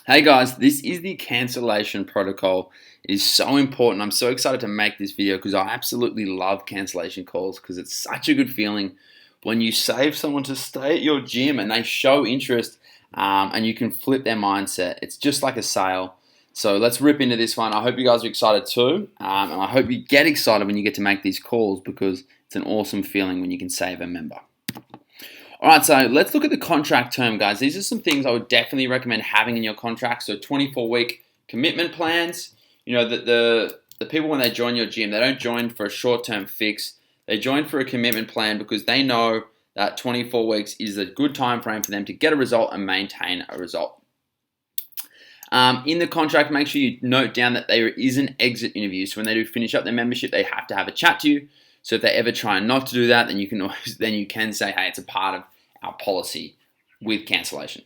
Hey guys, this is the cancellation protocol. It is so important. I'm so excited to make this video because I absolutely love cancellation calls because it's such a good feeling when you save someone to stay at your gym and they show interest and you can flip their mindset. It's just like a sale. So let's rip into this one. I hope you guys are excited too. And I hope you get excited when you get to make these calls because it's an awesome feeling when you can save a member. All right, so let's look at the contract term, guys. These are some things I would definitely recommend having in your contract. So 24-week commitment plans. You know, that the people when they join your gym, they don't join for a short-term fix. They join for a commitment plan because they know that 24 weeks is a good time frame for them to get a result and maintain a result. In the contract, make sure you note down that there is an exit interview. So when they do finish up their membership, they have to have a chat to you. So if they ever try not to do that, then you can say, hey, it's a part of our policy with cancellation.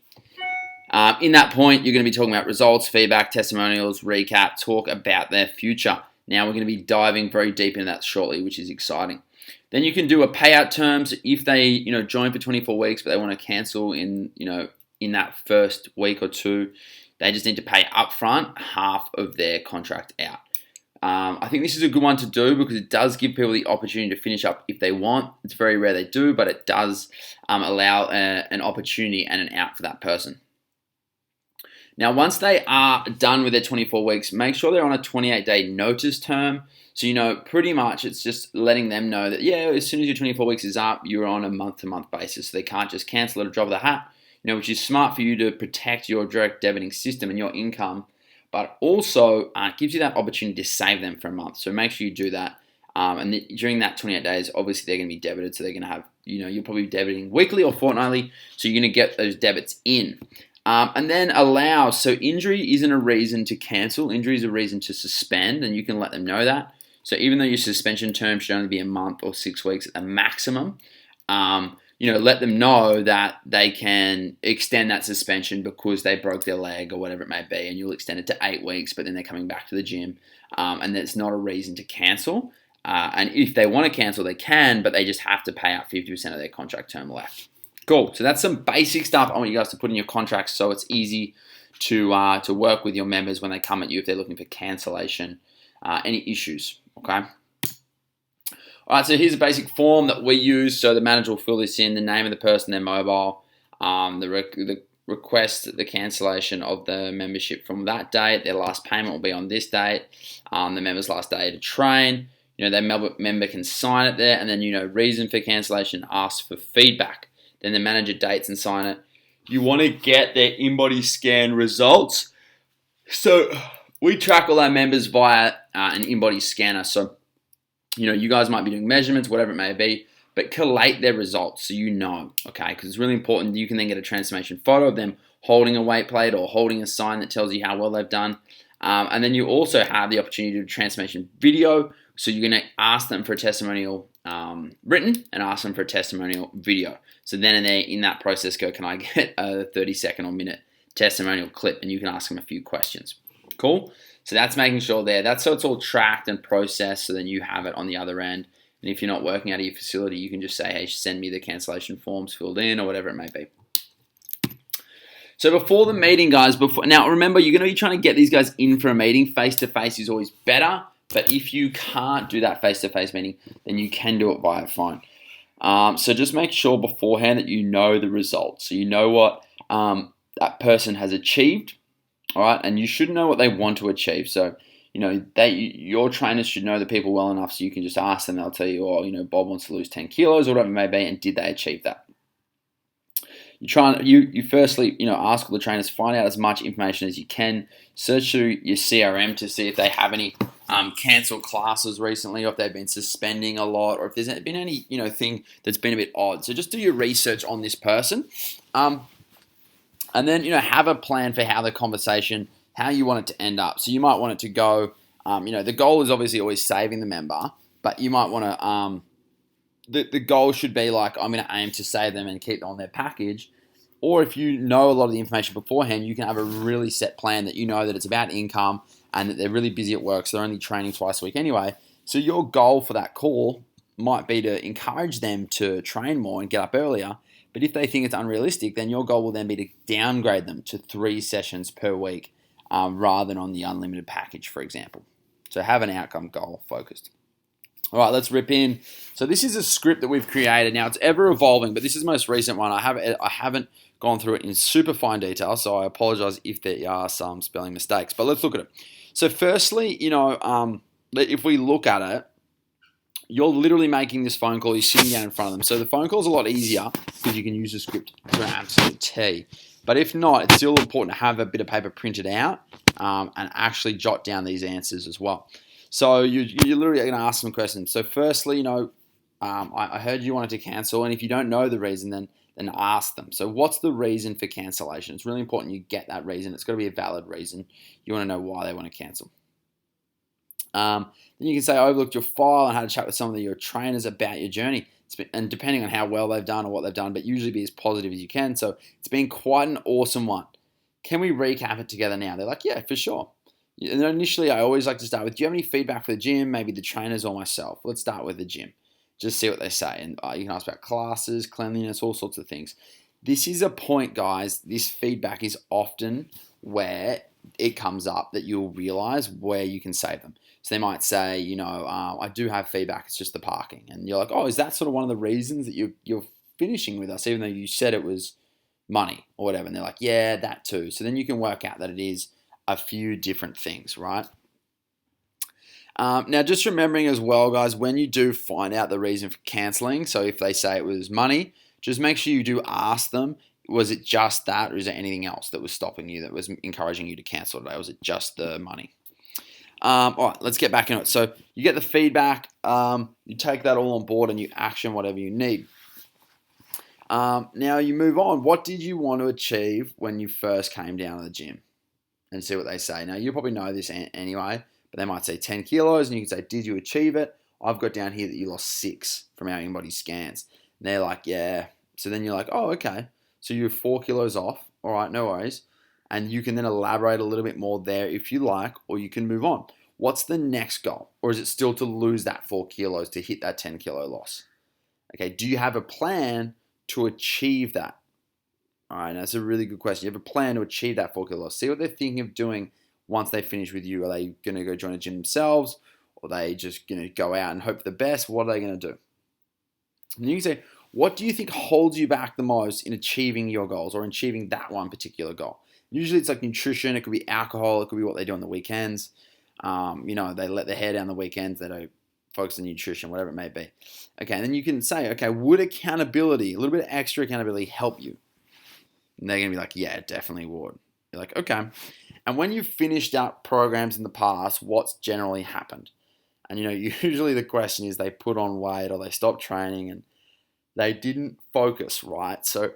In that point, you're going to be talking about results, feedback, testimonials, recap, talk about their future. Now we're going to be diving very deep into that shortly, which is exciting. Then you can do a payout terms if they join for 24 weeks, but they want to cancel in that first week or two. They just need to pay upfront half of their contract out. I think this is a good one to do because it does give people the opportunity to finish up if they want. It's very rare they do, but it does allow an opportunity and an out for that person. Now, once they are done with their 24 weeks, make sure they're on a 28-day notice term. So, pretty much it's just letting them know that, yeah, as soon as your 24 weeks is up, you're on a month-to-month basis. So they can't just cancel at a drop of the hat, which is smart for you to protect your direct debiting system and your income, but also gives you that opportunity to save them for a month. So make sure you do that. During that 28 days, obviously they're going to be debited. So they're going to have, you'll probably be debiting weekly or fortnightly. So you're going to get those debits in. And then allow. So injury isn't a reason to cancel. Injury is a reason to suspend, and you can let them know that. So even though your suspension term should only be a month or 6 weeks at the maximum, let them know that they can extend that suspension because they broke their leg or whatever it may be, and you'll extend it to 8 weeks, but then they're coming back to the gym, and that's not a reason to cancel. And if they want to cancel, they can, but they just have to pay out 50% of their contract term left. Cool. So that's some basic stuff I want you guys to put in your contracts so it's easy to work with your members when they come at you if they're looking for cancellation, any issues, okay? All right, so here's a basic form that we use. So the manager will fill this in, the name of the person, their mobile, the request, the cancellation of the membership from that date. Their last payment will be on this date. The member's last day to train. Their member can sign it there, and then reason for cancellation, ask for feedback. Then the manager dates and sign it. You want to get their in-body scan results. So we track all our members via an in-body scanner. So you guys might be doing measurements, whatever it may be, but collate their results so okay? Because it's really important. You can then get a transformation photo of them holding a weight plate or holding a sign that tells you how well they've done. And then you also have the opportunity to do a transformation video. So you're going to ask them for a testimonial written and ask them for a testimonial video. So then in that process can I get a 30-second or minute testimonial clip? And you can ask them a few questions. Cool? So that's making sure that's so it's all tracked and processed so then you have it on the other end. And if you're not working out of your facility, you can just say, hey, send me the cancellation forms filled in or whatever it may be. So before the meeting, guys, now remember, you're going to be trying to get these guys in for a meeting. Face-to-face is always better. But if you can't do that face-to-face meeting, then you can do it via phone. So just make sure beforehand that you know the results. So you know what that person has achieved. All right, and you should know what they want to achieve. So, your trainers should know the people well enough so you can just ask them. They'll tell you, Bob wants to lose 10 kilos or whatever it may be, and did they achieve that? You firstly, ask all the trainers, find out as much information as you can. Search through your CRM to see if they have any cancelled classes recently, or if they've been suspending a lot, or if there's been any, thing that's been a bit odd. So just do your research on this person. And then, have a plan for how the conversation, how you want it to end up. So you might want it to go, the goal is obviously always saving the member, but you might want to, the goal should be like, I'm going to aim to save them and keep them on their package. Or if you know a lot of the information beforehand, you can have a really set plan that that it's about income and that they're really busy at work, so they're only training twice a week anyway. So your goal for that call might be to encourage them to train more and get up earlier, But if they think it's unrealistic, then your goal will then be to downgrade them to 3 sessions per week rather than on the unlimited package, for example. So have an outcome goal focused. All right, let's rip in. So this is a script that we've created. Now, it's ever evolving, but this is the most recent one. I haven't gone through it in super fine detail, so I apologize if there are some spelling mistakes. But let's look at it. So firstly, if we look at it, you're literally making this phone call. You're sitting down in front of them. So the phone call is a lot easier because you can use the script to an absolute T. But if not, it's still important to have a bit of paper printed out and actually jot down these answers as well. So you're literally going to ask some questions. So firstly, I heard you wanted to cancel, and if you don't know the reason, then ask them. So what's the reason for cancellation? It's really important you get that reason. It's got to be a valid reason. You want to know why they want to cancel. Then you can say, I overlooked your file and had a chat with some of your trainers about your journey. And depending on how well they've done or what they've done, but usually be as positive as you can. So it's been quite an awesome one. Can we recap it together now? They're like, yeah, for sure. And initially, I always like to start with, do you have any feedback for the gym, maybe the trainers or myself? Let's start with the gym. Just see what they say. And you can ask about classes, cleanliness, all sorts of things. This is a point, guys. This feedback is often where it comes up that you'll realize where you can save them. So they might say, I do have feedback. It's just the parking. And you're like, oh, is that sort of one of the reasons that you're finishing with us, even though you said it was money or whatever? And they're like, yeah, that too. So then you can work out that it is a few different things, right? Now, just remembering as well, guys, when you do find out the reason for cancelling, so if they say it was money, just make sure you do ask them, was it just that, or is there anything else that was stopping you, that was encouraging you to cancel today? Was it just the money? All right, let's get back into it. So you get the feedback, you take that all on board, and you action whatever you need. Now you move on. What did you want to achieve when you first came down to the gym? And see what they say. Now, you probably know this anyway, but they might say 10 kilos, and you can say, did you achieve it? I've got down here that you lost 6 from our in-body scans. And they're like, yeah. So then you're like, oh, okay. So you're 4 kilos off. All right, no worries. And you can then elaborate a little bit more there if you like, or you can move on. What's the next goal? Or is it still to lose that 4 kilos to hit that 10 kilo loss? Okay, do you have a plan to achieve that? All right, that's a really good question. You have a plan to achieve that 4 kilo loss. See what they're thinking of doing once they finish with you. Are they going to go join a gym themselves? Or are they just going to go out and hope for the best? What are they going to do? And you can say, what do you think holds you back the most in achieving your goals or achieving that one particular goal? Usually it's like nutrition. It could be alcohol. It could be what they do on the weekends. They let their hair down the weekends. They don't focus on nutrition, whatever it may be. Okay, and then you can say, okay, would accountability, a little bit of extra accountability help you? And they're going to be like, yeah, it definitely would. You're like, okay. And when you've finished up programs in the past, what's generally happened? And, usually the question is they put on weight or they stopped training and they didn't focus, right? So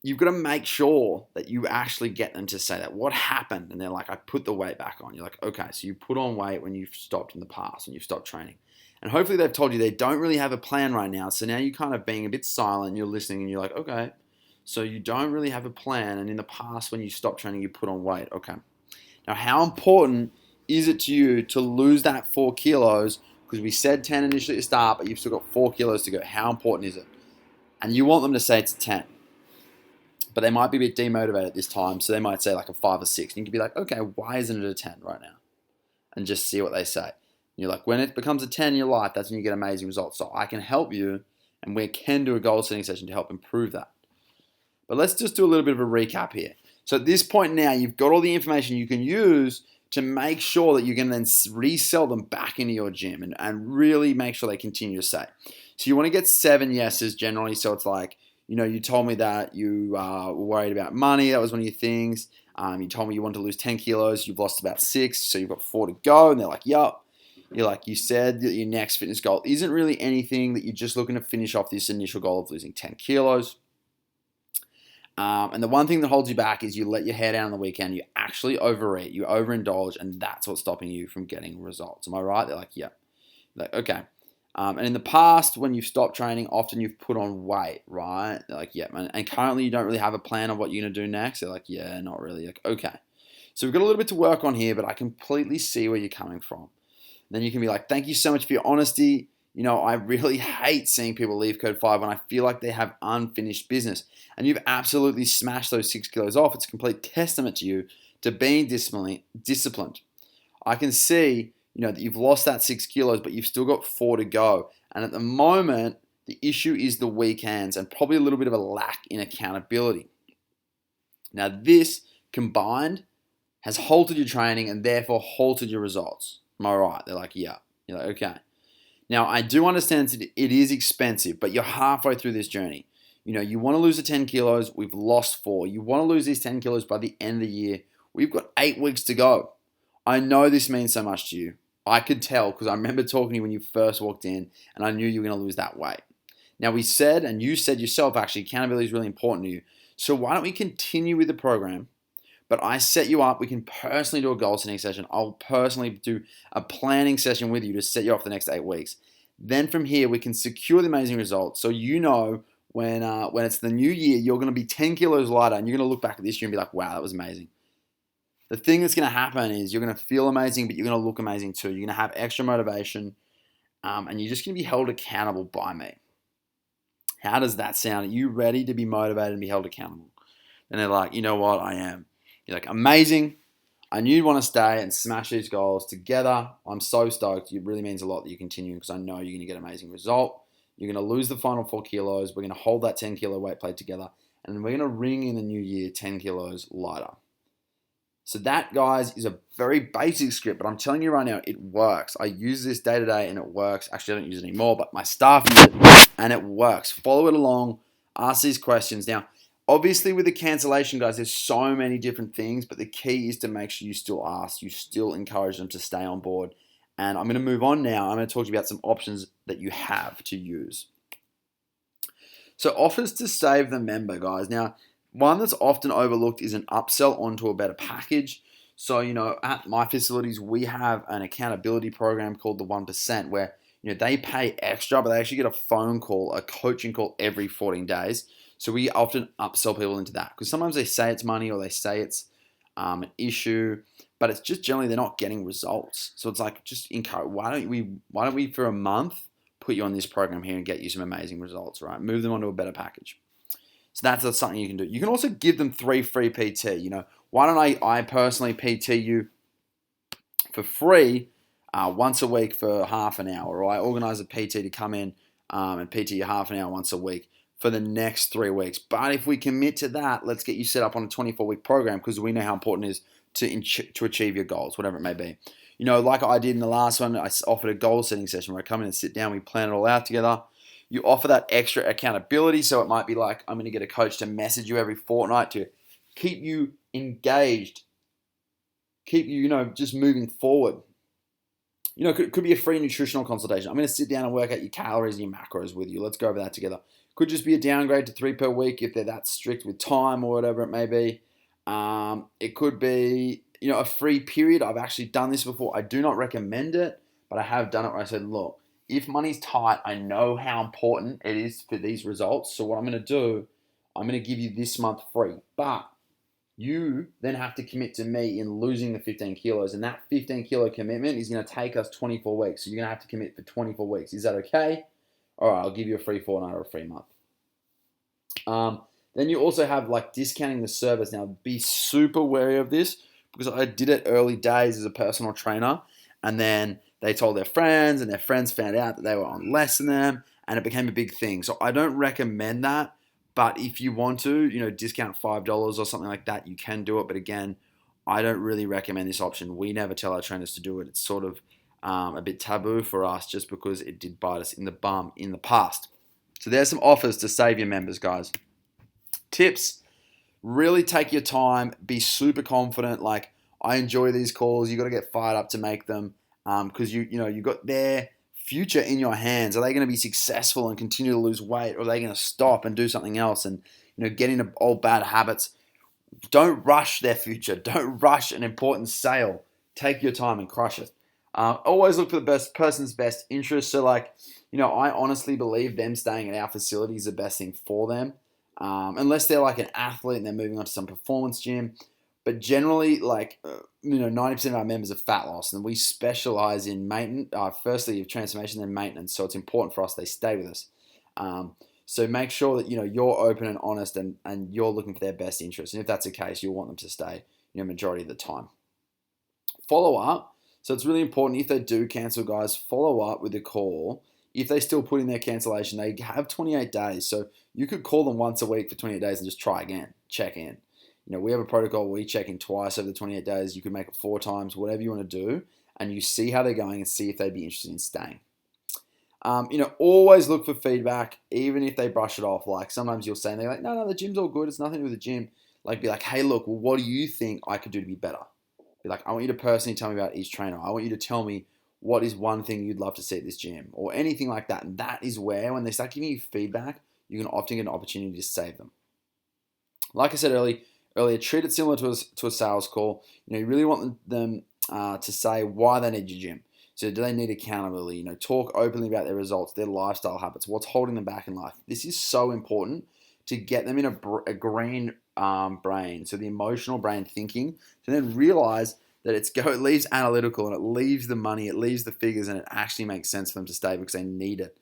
you've got to make sure that you actually get them to say that. What happened? And they're like, I put the weight back on. You're like, okay, so you put on weight when you've stopped in the past and you've stopped training. And hopefully they've told you they don't really have a plan right now. So now you're kind of being a bit silent, you're listening and you're like, okay, so you don't really have a plan, and in the past when you stopped training, you put on weight. Okay. Now, how important is it to you to lose that 4 kilos? Because we said 10 initially to start, but you've still got 4 kilos to go. How important is it? And you want them to say it's 10. But they might be a bit demotivated this time, so they might say like a 5 or 6. And you can be like, okay, why isn't it a 10 right now? And just see what they say. And you're like, when it becomes a 10 in your life, that's when you get amazing results. So I can help you, and we can do a goal setting session to help improve that. But let's just do a little bit of a recap here. So at this point now, you've got all the information you can use to make sure that you can then resell them back into your gym and really make sure they continue to stay. So you want to get 7 yeses generally. So it's like, you told me that you were worried about money. That was one of your things. You told me you wanted to lose 10 kilos. You've lost about 6, so you've got 4 to go. And they're like, yup. You're like, you said that your next fitness goal isn't really anything, that you're just looking to finish off this initial goal of losing 10 kilos. And the one thing that holds you back is you let your hair down on the weekend, you actually overeat, you overindulge, and that's what's stopping you from getting results. Am I right? They're like, yeah. Like, okay. And in the past, when you've stopped training, often you've put on weight, right? They're like, yeah. And currently you don't really have a plan of what you're going to do next. They're like, yeah, not really. Like, okay. So we've got a little bit to work on here, but I completely see where you're coming from. Then you can be like, thank you so much for your honesty. I really hate seeing people leave Code 5 when I feel like they have unfinished business. And you've absolutely smashed those 6 kilos off. It's a complete testament to you to being disciplined. I can see, that you've lost that 6 kilos, but you've still got 4 to go. And at the moment, the issue is the weak hands and probably a little bit of a lack in accountability. Now, this combined has halted your training and therefore halted your results. Am I right? They're like, yeah. You're like, okay. Now, I do understand that it is expensive, but you're halfway through this journey. You want to lose the 10 kilos. We've lost 4. You want to lose these 10 kilos by the end of the year. We've got 8 weeks to go. I know this means so much to you. I could tell because I remember talking to you when you first walked in, and I knew you were going to lose that weight. Now, we said, and you said yourself, actually, accountability is really important to you. So why don't we continue with the program? But I set you up. We can personally do a goal setting session. I'll personally do a planning session with you to set you up for the next 8 weeks. Then from here, we can secure the amazing results. So when it's the new year, you're going to be 10 kilos lighter, and you're going to look back at this year and be like, wow, that was amazing. The thing that's going to happen is you're going to feel amazing, but you're going to look amazing too. You're going to have extra motivation, and you're just going to be held accountable by me. How does that sound? Are you ready to be motivated and be held accountable? And they're like, you know what? I am. You're like, amazing. I knew you'd want to stay and smash these goals together. I'm so stoked. It really means a lot that you're continuing because I know you're going to get an amazing result. You're going to lose the final 4 kilos. We're going to hold that 10 kilo weight plate together. And we're going to ring in the new year 10 kilos lighter. So that, guys, is a very basic script, but I'm telling you right now, it works. I use this day to day and it works. Actually, I don't use it anymore, but my staff use it and it works. Follow it along. Ask these questions. Now, obviously with the cancellation, guys, there's so many different things, but the key is to make sure you still ask. You still encourage them to stay on board. And I'm going to move on now. I'm going to talk to you about some options that you have to use. So offers to save the member, guys. Now, one that's often overlooked is an upsell onto a better package. So, at my facilities, we have an accountability program called the 1%, where, they pay extra, but they actually get a phone call, a coaching call every 14 days. So we often upsell people into that because sometimes they say it's money or they say it's an issue, but it's just generally they're not getting results. So it's like, just encourage, why don't we for a month put you on this program here and get you some amazing results, right? Move them onto a better package. So that's something you can do. You can also give them 3 free PT. Why don't I personally PT you for free once a week for half an hour, or I organize a PT to come in and PT you half an hour once a week for the next 3 weeks. But if we commit to that, let's get you set up on a 24-week program because we know how important it is to achieve your goals, whatever it may be. Like I did in the last one, I offered a goal setting session where I come in and sit down, we plan it all out together. You offer that extra accountability, so it might be like, I'm going to get a coach to message you every fortnight to keep you engaged, keep you, just moving forward. Could be a free nutritional consultation. I'm going to sit down and work out your calories and your macros with you. Let's go over that together. Could just be a downgrade to 3 per week if they're that strict with time or whatever it may be. It could be, a free period. I've actually done this before. I do not recommend it, but I have done it where I said, look, if money's tight, I know how important it is for these results. So what I'm going to do, I'm going to give you this month free. But you then have to commit to me in losing the 15 kilos. And that 15 kilo commitment is going to take us 24 weeks. So you're going to have to commit for 24 weeks. Is that okay? All right, I'll give you a free fortnight or a free month. Then you also have like discounting the service. Now, be super wary of this because I did it early days as a personal trainer. And then they told their friends and their friends found out that they were on less than them and it became a big thing. So I don't recommend that. But if you want to, discount $5 or something like that, you can do it. But again, I don't really recommend this option. We never tell our trainers to do it. It's sort of a bit taboo for us just because it did bite us in the bum in the past. So there's some offers to save your members, guys. Tips, really take your time. Be super confident. Like, I enjoy these calls. You got to get fired up to make them because you got their future in your hands. Are they going to be successful and continue to lose weight, or are they going to stop and do something else and get into old bad habits? Don't rush their future. Don't rush an important sale. Take your time and crush it. Always look for the best person's best interest. So I honestly believe them staying at our facility is the best thing for them. Unless they're like an athlete and they're moving on to some performance gym. But generally, 90% of our members are fat loss, and we specialize in maintenance. Firstly, of transformation, then maintenance. So it's important for us they stay with us. So make sure that you're open and honest, and you're looking for their best interest. And if that's the case, you'll want them to stay. Majority of the time. Follow up. So it's really important if they do cancel, guys. Follow up with a call. If they still put in their cancellation, they have 28 days. So you could call them once a week for 28 days and just try again. Check in. We have a protocol. We check in twice over the 28 days. You can make it 4 times, whatever you want to do, and you see how they're going and see if they'd be interested in staying. Always look for feedback, even if they brush it off. Like sometimes you'll say, and they're like, no, the gym's all good. It's nothing to do with the gym. Like, be like, hey, look, well, what do you think I could do to be better? Be like, I want you to personally tell me about each trainer. I want you to tell me what is one thing you'd love to see at this gym or anything like that. And that is where, when they start giving you feedback, you can often get an opportunity to save them. Like I said earlier, treat it similar to a sales call. You really want them to say why they need your gym. So do they need accountability? Talk openly about their results, their lifestyle habits, what's holding them back in life. This is so important to get them in a green brain, so the emotional brain thinking, to then realize that it leaves analytical and it leaves the money, it leaves the figures, and it actually makes sense for them to stay because they need it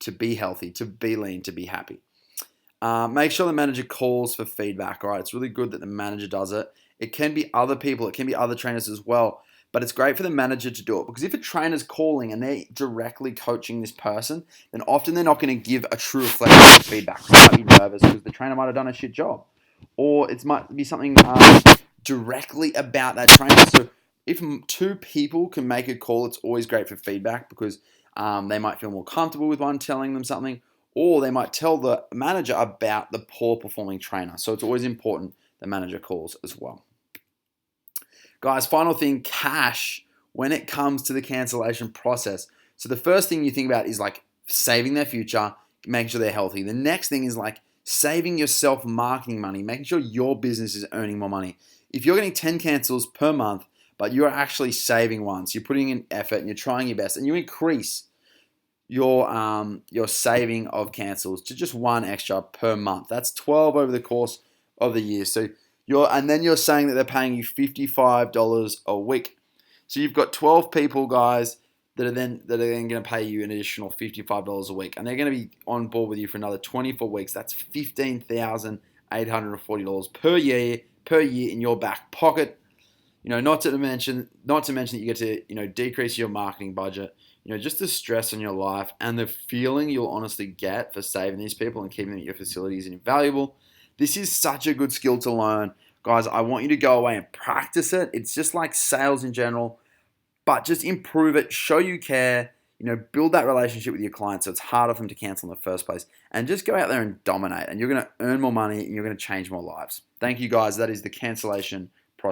to be healthy, to be lean, to be happy. Make sure the manager calls for feedback. All right, it's really good that the manager does it. It can be other people, it can be other trainers as well. But it's great for the manager to do it because if a trainer's calling and they're directly coaching this person, then often they're not going to give a true reflection of feedback. They might be nervous because the trainer might have done a shit job. Or it might be something directly about that trainer. So if 2 people can make a call, it's always great for feedback because they might feel more comfortable with one telling them something, or they might tell the manager about the poor performing trainer. So it's always important the manager calls as well. Guys, final thing, cash when it comes to the cancellation process. So the first thing you think about is like saving their future, making sure they're healthy. The next thing is like saving yourself marketing money, making sure your business is earning more money. If you're getting 10 cancels per month, but you're actually saving ones, you're putting in effort and you're trying your best, and you increase your saving of cancels to just 1 extra per month. That's 12 over the course of the year. So then you're saying that they're paying you $55 a week. So you've got 12 people, guys, that are then going to pay you an additional $55 a week, and they're going to be on board with you for another 24 weeks. That's $15,840 per year in your back pocket. Not to mention that you get to decrease your marketing budget. Just the stress on your life and the feeling you'll honestly get for saving these people and keeping them at your facilities is invaluable. This is such a good skill to learn. Guys, I want you to go away and practice it. It's just like sales in general, but just improve it, show you care, build that relationship with your clients so it's harder for them to cancel in the first place, and just go out there and dominate, and you're going to earn more money and you're going to change more lives. Thank you, guys. That is the cancellation